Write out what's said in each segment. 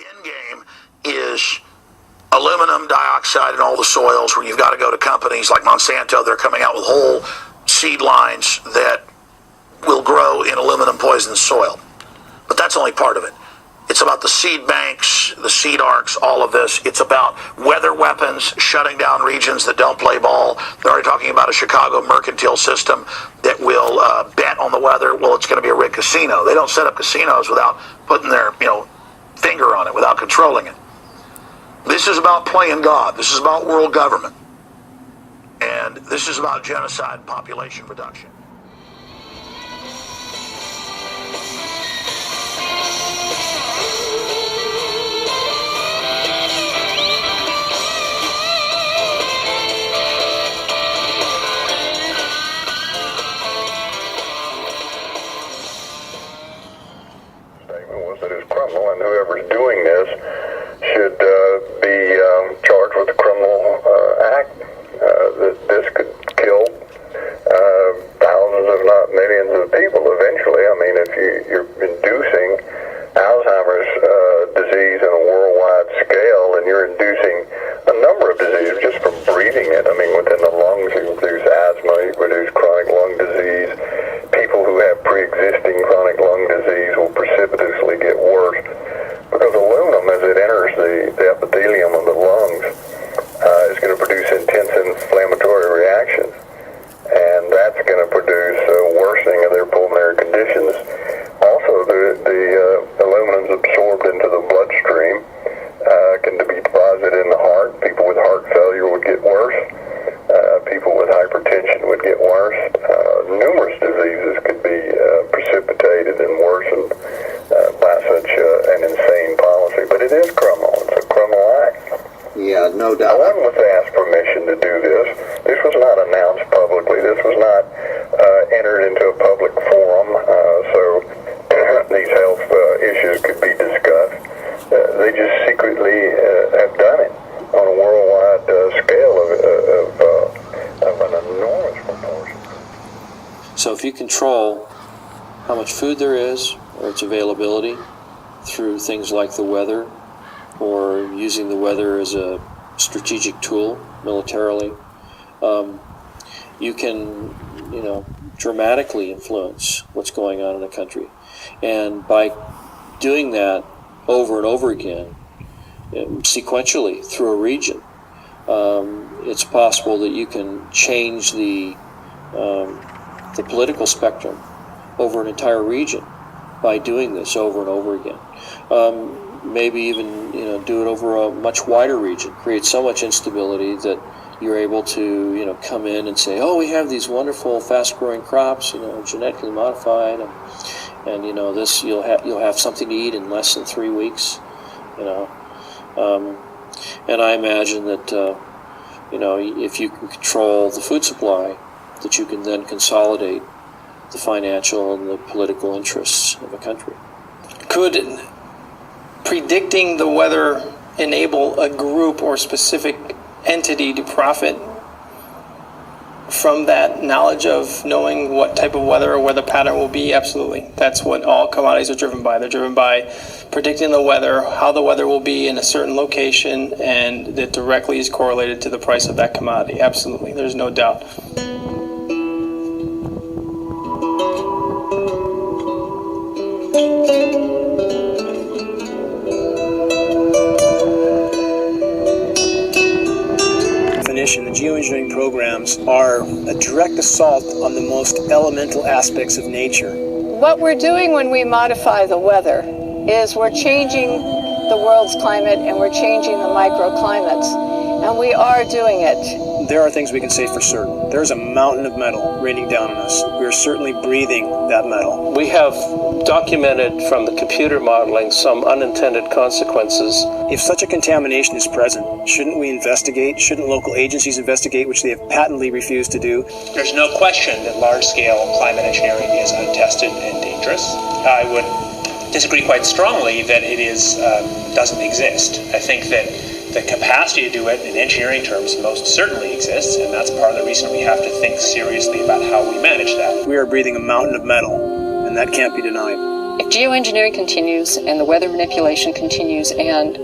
end game is aluminum dioxide in all the soils, where you've got to go to companies like Monsanto. They're coming out with whole seed lines that will grow in aluminum poisoned soil. But that's only part of it. It's about the seed banks, the seed arcs, all of this. It's about weather weapons, shutting down regions that don't play ball. They're already talking about a Chicago mercantile system that will bet on the weather. Well, it's going to be a rigged casino. They don't set up casinos without putting their finger on it, without controlling it. This is about playing God. This is about world government. And this is about genocide and population reduction. Statement was that it's criminal, and whoever's doing this should be charged with a criminal act. That this could kill thousands, if not millions, of people eventually. I mean, if you're inducing Alzheimer's disease on a worldwide scale, and you're inducing a number of diseases just from breathing it. I mean, within the lungs, you produce asthma, you produce chronic lung disease. People who have pre-existing chronic lung disease will precipitously get worse, because aluminum, as it enters the epithelium of the lungs, is going to produce intense inflammatory reactions, and that's going to produce a worsening of their pulmonary conditions. Also, the aluminum is absorbed into the bloodstream, can be deposited in the heart. People with heart failure would get worse. People with hypertension would get worse. Numerous diseases could be precipitated and worsened by such an insane policy. But it is criminal. It's a criminal act. Yeah, no doubt. No one was asked permission to do this. This was not announced publicly. This was not entered into a public forum, so these health issues could be discussed. They just secretly have done it on a worldwide scale of an enormous proportion. So if you control how much food there is, or its availability, through things like the weather, or using the weather as a strategic tool militarily, you can, dramatically influence what's going on in a country. And by doing that over and over again, sequentially through a region, it's possible that you can change the political spectrum over an entire region by doing this over and over again. Maybe even do it over a much wider region, create so much instability that you're able to come in and say, oh, we have these wonderful fast-growing crops, genetically modified, and this you'll have something to eat in less than 3 weeks, and I imagine that if you can control the food supply, that you can then consolidate the financial and the political interests of a country. Could predicting the weather enable a group or specific entity to profit from that knowledge of knowing what type of weather or weather pattern will be? Absolutely. That's what all commodities are driven by. They're driven by predicting the weather, how the weather will be in a certain location, and that directly is correlated to the price of that commodity. Absolutely. There's no doubt. The geoengineering programs are a direct assault on the most elemental aspects of nature. What we're doing when we modify the weather is we're changing the world's climate and we're changing the microclimates, and we are doing it. There are things we can say for certain. There's a mountain of metal raining down on us. We're certainly breathing that metal. We have documented from the computer modeling some unintended consequences. If such a contamination is present, shouldn't we investigate? Shouldn't local agencies investigate, which they have patently refused to do? There's no question that large-scale climate engineering is untested and dangerous. I would disagree quite strongly that it doesn't exist. I think that the capacity to do it in engineering terms most certainly exists, and that's part of the reason we have to think seriously about how we manage that. We are breathing a mountain of metal, and that can't be denied. If geoengineering continues and the weather manipulation continues and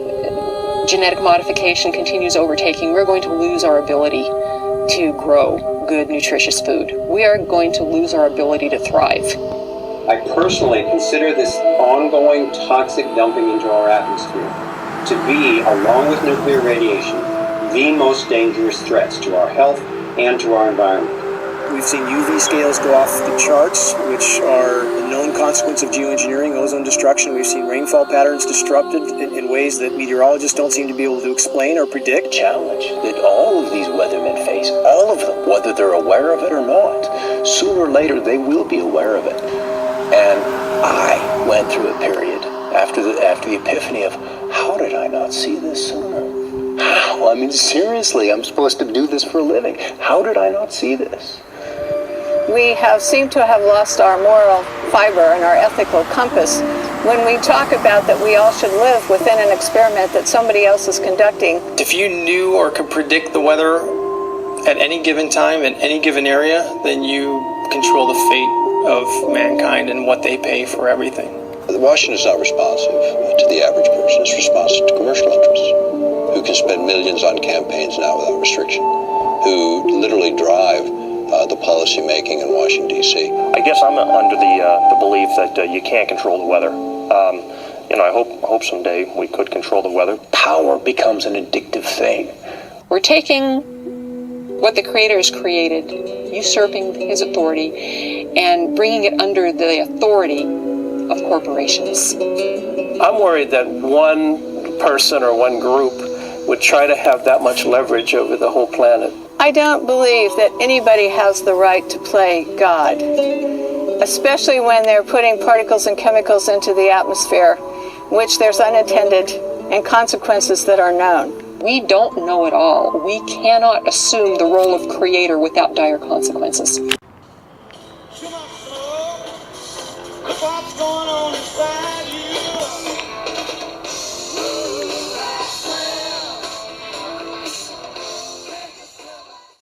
genetic modification continues overtaking, we're going to lose our ability to grow good, nutritious food. We are going to lose our ability to thrive. I personally consider this ongoing toxic dumping into our atmosphere to be, along with nuclear radiation, the most dangerous threats to our health and to our environment. We've seen UV scales go off the charts, which are a known consequence of geoengineering, ozone destruction. We've seen rainfall patterns disrupted in ways that meteorologists don't seem to be able to explain or predict. Challenge that all of these weathermen face, all of them, whether they're aware of it or not, sooner or later they will be aware of it. And I went through a period after the epiphany of, how did I not see this sooner? How? I mean, seriously, I'm supposed to do this for a living. How did I not see this? We seem to have lost our moral fiber and our ethical compass when we talk about that we all should live within an experiment that somebody else is conducting. If you knew or could predict the weather at any given time in any given area, then you control the fate of mankind and what they pay for everything. Washington is not responsive to the average person. It's responsive to commercial interests who can spend millions on campaigns now without restriction, who literally drive the policy making in Washington, D.C. I guess I'm under the belief that you can't control the weather. I hope someday we could control the weather. Power becomes an addictive thing. We're taking what the Creator has created, usurping His authority, and bringing it under the authority of corporations. I'm worried that one person or one group would try to have that much leverage over the whole planet. I don't believe that anybody has the right to play God, especially when they're putting particles and chemicals into the atmosphere, which there's unintended and consequences that are known. We don't know it all. We cannot assume the role of Creator without dire consequences. What's going on?